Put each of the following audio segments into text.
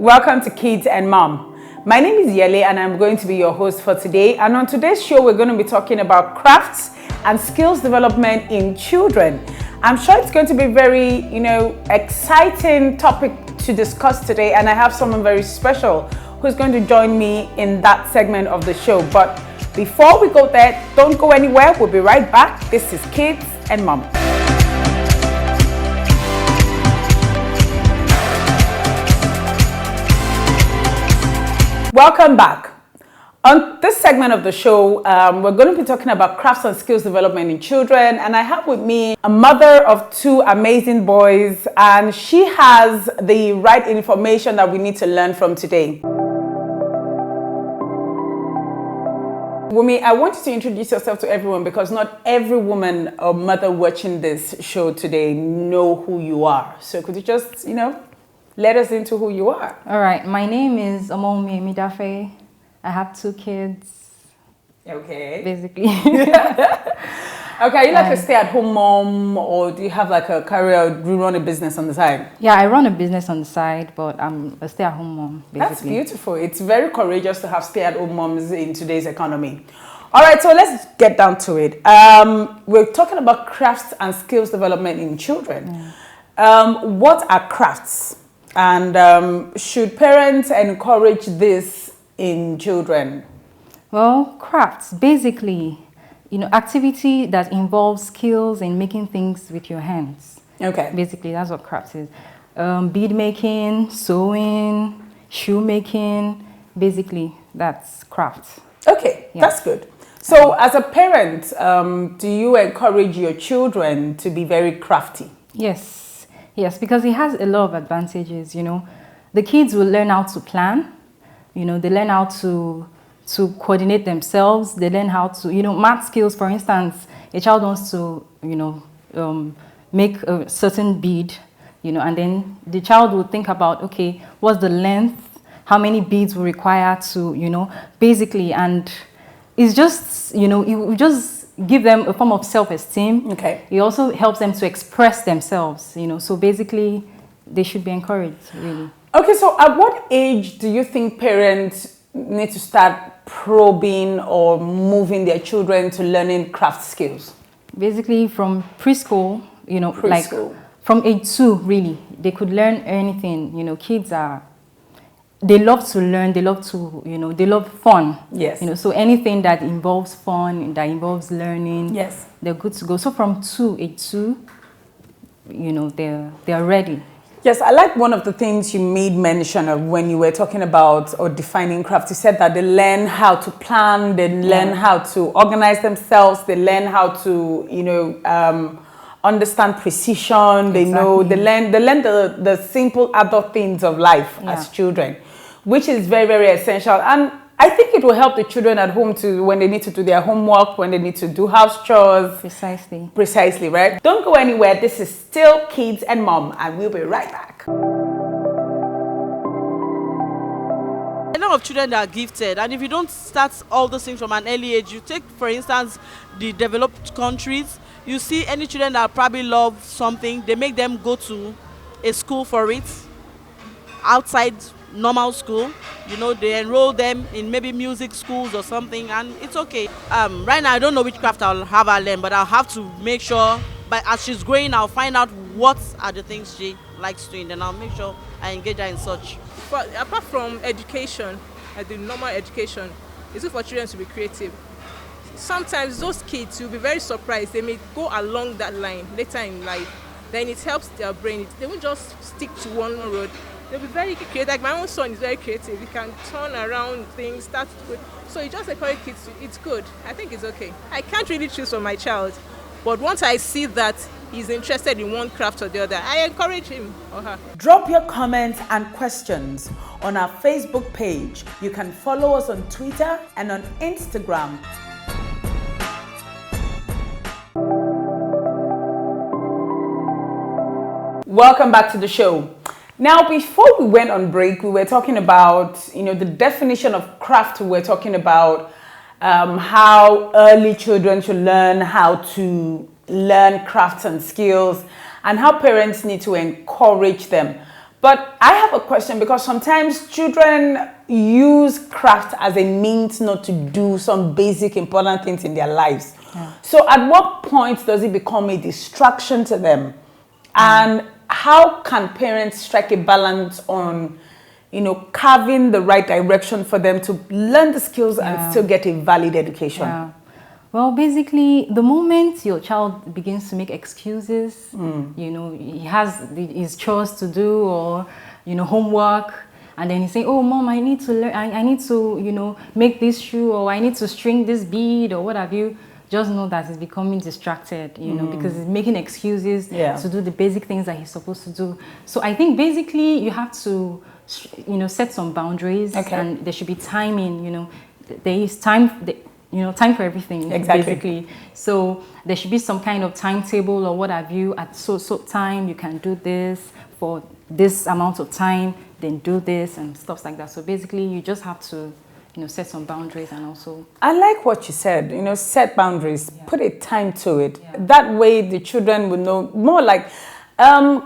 Welcome to Kids and Mom. My name is Yele and I'm going to be your host for today. And on today's show, we're going to be talking about crafts and skills development in children. I'm sure it's going to be very, exciting topic to discuss today. And I have someone very special who's going to join me in that segment of the show. But before we go there, don't go anywhere. We'll be right back. This is Kids and Mom. Welcome back. On this segment of the show, we're going to be talking about crafts and skills development in children. And I have with me a mother of two amazing boys, and she has the right information that we need to learn from today. Wumi, I want you to introduce yourself to everyone because not every woman or mother watching this show today know who you are. So could you just, let us into who you are? All right. My name is Omomi Midafe. I have two kids. Okay. Basically. Okay, are you like a stay-at-home mom, or do you have like a career, do you run a business on the side? Yeah, I run a business on the side, but I'm a stay-at-home mom, basically. That's beautiful. It's very courageous to have stay-at-home moms in today's economy. All right, so let's get down to it. We're talking about crafts and skills development in children. What are crafts? And should parents encourage this in children? Well, crafts, basically, activity that involves skills in making things with your hands. Okay. Basically, that's what crafts is. Bead making, sewing, shoe making, basically, that's crafts. Okay, yeah. That's good. So as a parent, do you encourage your children to be very crafty? Yes, because it has a lot of advantages, The kids will learn how to plan, they learn how to coordinate themselves. They learn how to, math skills, for instance. A child wants to, make a certain bead, and then the child will think about, okay, what's the length? How many beads will require to, basically, and it's just, it will just give them a form of self-esteem. Okay. It also helps them to express themselves, so basically they should be encouraged, really. Okay, so at what age do you think parents need to start probing or moving their children to learning craft skills? Basically from preschool, like from age 2, really, they could learn anything. Kids they love to learn, they love to, they love fun. Yes. So anything that involves fun, that involves learning, yes, they're good to go. So from age 2, they're ready. Yes, I like one of the things you made mention of when you were talking about or defining craft. You said that they learn how to plan, they learn how to organize themselves, they learn how to, understand precision. They know, they learn the simple adult things of life as children, which is very, very essential. And I think it will help the children at home to when they need to do their homework, when they need to do house chores. Precisely, right? Don't go anywhere. This is still Kids and Mom, and we'll be right back. A lot of children that are gifted, and if you don't start all those things from an early age, you take, for instance, the developed countries, you see any children that probably love something, they make them go to a school for it, outside normal school, they enroll them in maybe music schools or something, and it's okay. Right now I don't know which craft I'll have her learn, but I'll have to make sure, but as she's growing, I'll find out what are the things she likes doing, then I'll make sure I engage her in such. But apart from education, the normal education, it's good for children to be creative. Sometimes those kids, you'll be very surprised, they may go along that line later in life. Then it helps their brain. They won't just stick to one road. They'll be very creative. Like my own son is very creative. He can turn around things, start with. So you just encourage kids. It's good. I think it's okay. I can't really choose for my child, but once I see that he's interested in one craft or the other, I encourage him or her. Drop your comments and questions on our Facebook page. You can follow us on Twitter and on Instagram. Welcome back to the show. Now, before we went on break, we were talking about, the definition of craft. We were talking about how early children should learn how to learn crafts and skills and how parents need to encourage them. But I have a question, because sometimes children use craft as a means not to do some basic important things in their lives. Yeah. So at what point does it become a distraction to them? And how can parents strike a balance on, carving the right direction for them to learn the skills and still get a valid education? Yeah. Well, basically, the moment your child begins to make excuses, he has his chores to do, or, homework, and then he's saying, oh, mom, I need to learn, I need to, make this shoe, or I need to string this bead, or what have you, just know that he's becoming distracted, because he's making excuses to do the basic things that he's supposed to do. So I think basically you have to, set some boundaries, and there should be timing, there is time, time for everything, basically. So there should be some kind of timetable or what have you. At so time, you can do this for this amount of time, then do this and stuff like that. So basically, you just have to, set some boundaries, and also. I like what you said, set boundaries, put a time to it. Yeah. That way the children would know more like,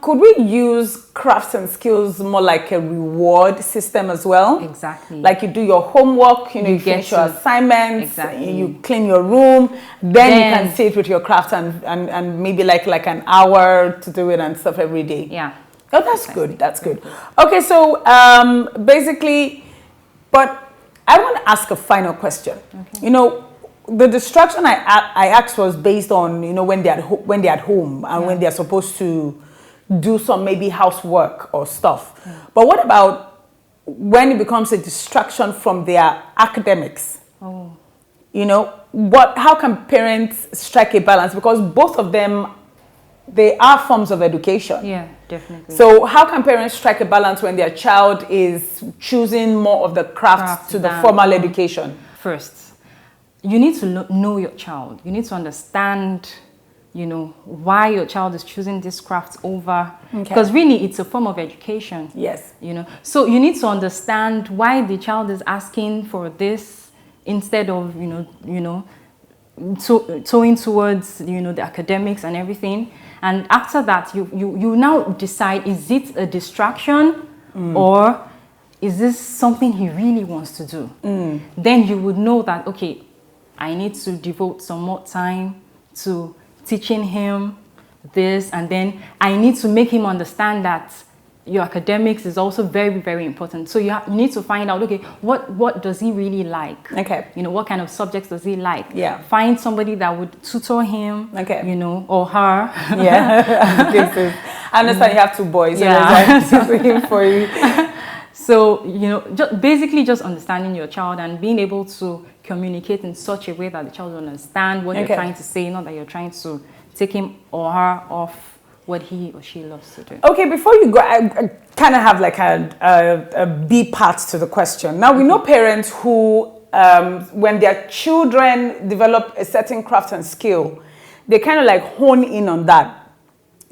could we use crafts and skills more like a reward system as well? Exactly. Like you do your homework, you finish your assignments, you clean your room, then you can sit with your craft and maybe like an hour to do it and stuff every day. Yeah. Oh, that's good. That's good. Okay, so basically, but I want to ask a final question. Okay. The distraction I asked was based on, when they're at home and when they're supposed to do some maybe housework or stuff. Yeah. But what about when it becomes a distraction from their academics? Oh. How can parents strike a balance? Because both of them, they are forms of education. Yeah, definitely. So how can parents strike a balance when their child is choosing more of the craft to the formal education? First, you need to know your child. You need to understand, why your child is choosing this craft over. Because really, it's a form of education. Yes. So you need to understand why the child is asking for this instead of, towing towards, the academics and everything. And after that, you now decide, is it a distraction or is this something he really wants to do? Then you would know that, okay, I need to devote some more time to teaching him this, and then I need to make him understand that your academics is also very, very important. So you need to find out, okay, what does he really like? Okay. What kind of subjects does he like? Yeah. Find somebody that would tutor him, or her. Yeah. I understand you have two boys. Yeah. So tutoring for you. So, basically just understanding your child and being able to communicate in such a way that the child will understand what you're trying to say, not that you're trying to take him or her off what he or she loves to do. Okay, before you go, I kind of have like a B part to the question. Now, we know parents who, when their children develop a certain craft and skill, they kind of like hone in on that.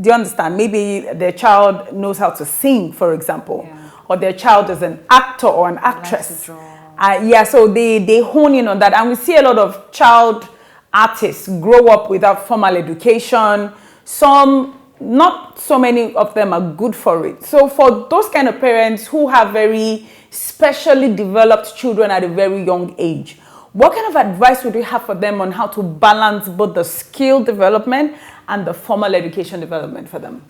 Do you understand? Maybe their child knows how to sing, for example, or their child is an actor or an actress. So they hone in on that. And we see a lot of child artists grow up without formal education. Some, not so many of them are good for it. So for those kind of parents who have very specially developed children at a very young age, what kind of advice would you have for them on how to balance both the skill development and the formal education development for them?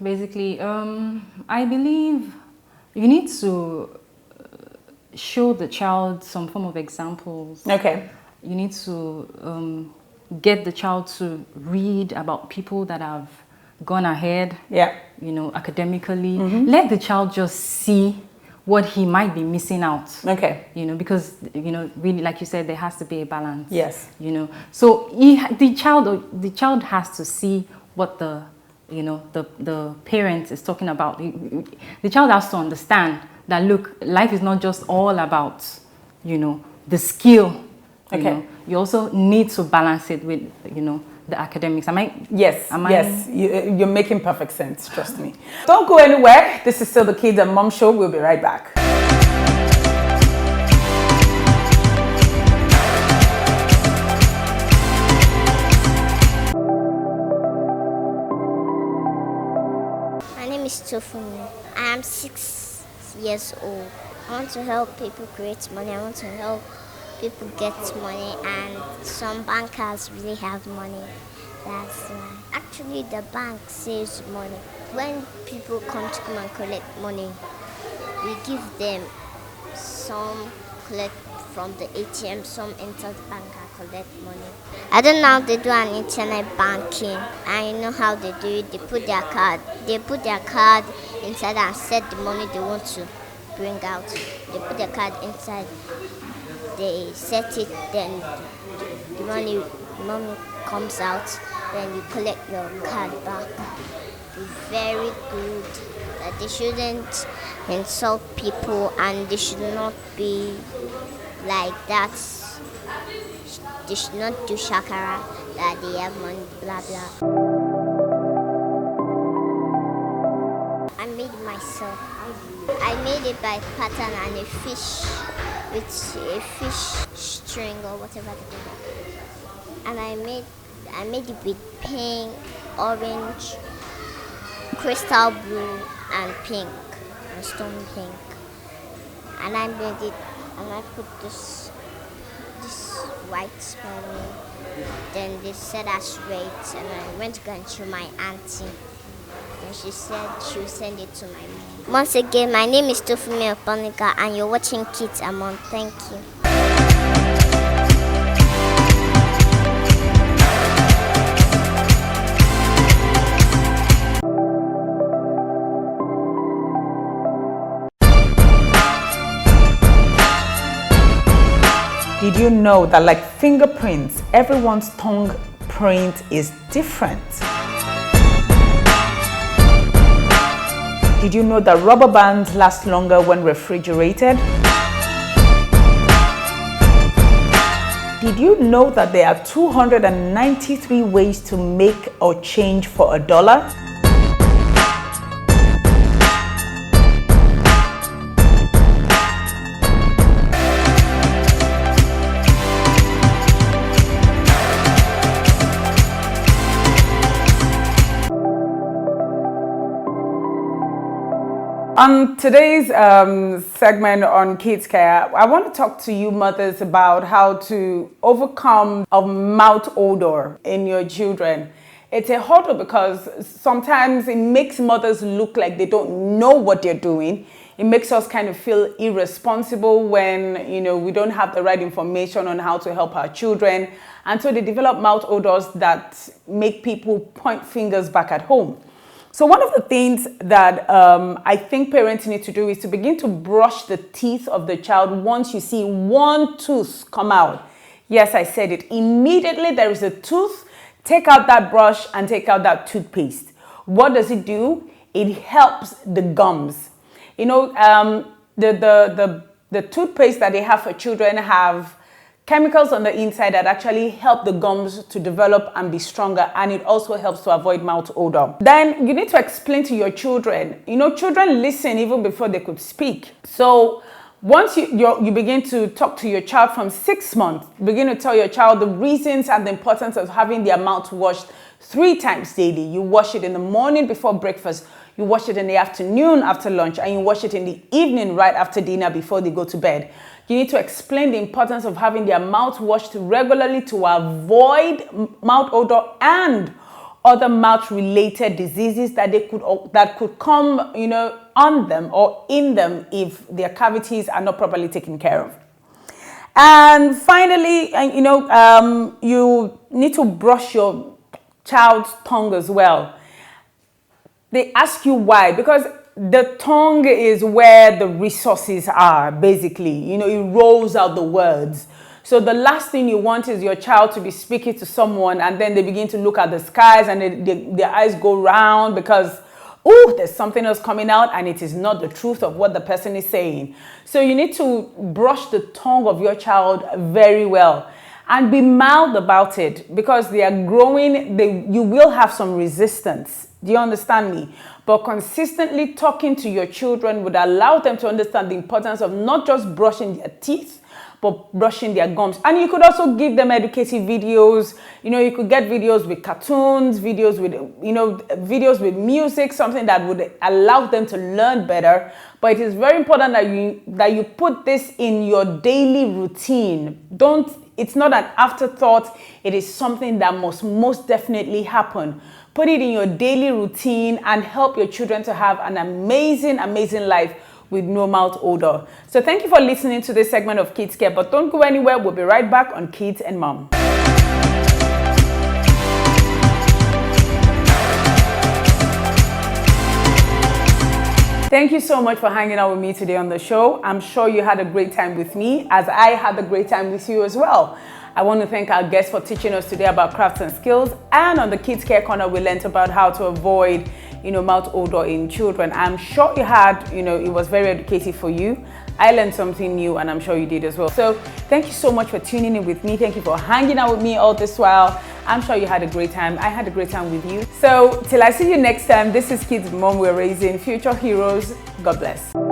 Basically, I believe you need to show the child some form of examples. Okay. You need to get the child to read about people that have gone ahead, academically. Let the child just see what he might be missing out. Okay. Because, really, like you said, there has to be a balance. Yes. So the child has to see what the parent is talking about. The child has to understand that, look, life is not just all about, the skill. You also need to balance it with, the academics. Am I? Yes. Yes. You're making perfect sense. Trust me. Don't go anywhere. This is still the Kids and Mom Show. We'll be right back. My name is Tofumi. I am 6 years old. I want to help people create money. I want to help people get money, and some bankers really have money. That's why. Actually, the bank saves money. When people come and collect money, we give them some collect from the ATM, some enter the bank and collect money. I don't know how they do an internet banking. I know how they do it. They put their card inside and set the money they want to bring out. They put their card inside. They set it, then the money comes out, then you collect your card back. It's very good. That they shouldn't insult people and they should not be like that. They should not do shakara that they have money, blah blah. I made it myself. I made it by pattern and a fish with a fish string or whatever they do. And I made it with pink, orange, crystal blue, and pink, and stone pink. And I made it, and I put this white money. Then they said I should wait, and I went to go and show my auntie. And she said she would send it to my mom. Once again, my name is Tofumi Oponika, and you're watching Kids Among. Thank you. Did you know that, like fingerprints, everyone's tongue print is different? Did you know that rubber bands last longer when refrigerated? Did you know that there are 293 ways to make or change for $1? On today's segment on Kids Care, I want to talk to you mothers about how to overcome a mouth odor in your children. It's a hurdle because sometimes it makes mothers look like they don't know what they're doing. It makes us kind of feel irresponsible when, we don't have the right information on how to help our children. And so they develop mouth odors that make people point fingers back at home. So one of the things that I think parents need to do is to begin to brush the teeth of the child once you see one tooth come out. Yes, I said it. Immediately there is a tooth, take out that brush and take out that toothpaste. What does it do? It helps the gums. The toothpaste that they have for children have chemicals on the inside that actually help the gums to develop and be stronger, and it also helps to avoid mouth odor. Then you need to explain to your children. Children listen even before they could speak. So once you begin to talk to your child from 6 months, begin to tell your child the reasons and the importance of having their mouth washed 3 times daily. You wash it in the morning before breakfast, you wash it in the afternoon after lunch, and you wash it in the evening right after dinner before they go to bed. You need to explain the importance of having their mouth washed regularly to avoid mouth odor and other mouth-related diseases that could come, on them or in them if their cavities are not properly taken care of. And finally, you need to brush your child's tongue as well. They ask you why, because the tongue is where the resources are, basically. It rolls out the words. So the last thing you want is your child to be speaking to someone and then they begin to look at the skies and their eyes go round because, there's something else coming out and it is not the truth of what the person is saying. So you need to brush the tongue of your child very well and be mild about it because they are growing. You will have some resistance. Do you understand me? But consistently talking to your children would allow them to understand the importance of not just brushing their teeth, but brushing their gums. And you could also give them educative videos. You know, you could get videos with cartoons, videos with, you know, videos with music, something that would allow them to learn better. But it is very important that you put this in your daily routine. It's not an afterthought. It is something that must most definitely happen. Put it in your daily routine and help your children to have an amazing, amazing life with no mouth odor. So thank you for listening to this segment of Kids Care, but don't go anywhere. We'll be right back on Kids and Mom. Thank you so much for hanging out with me today on the show. I'm sure you had a great time with me, as I had a great time with you as well. I want to thank our guests for teaching us today about crafts and skills. And on the Kids Care Corner, we learned about how to avoid, you know, mouth odor in children. I'm sure you had, you know, it was very educative for you. I learned something new, and I'm sure you did as well. So thank you so much for tuning in with me. Thank you for hanging out with me all this while. I'm sure you had a great time. I had a great time with you. So till I see you next time, this is Kids Mom. We're raising future heroes. God bless.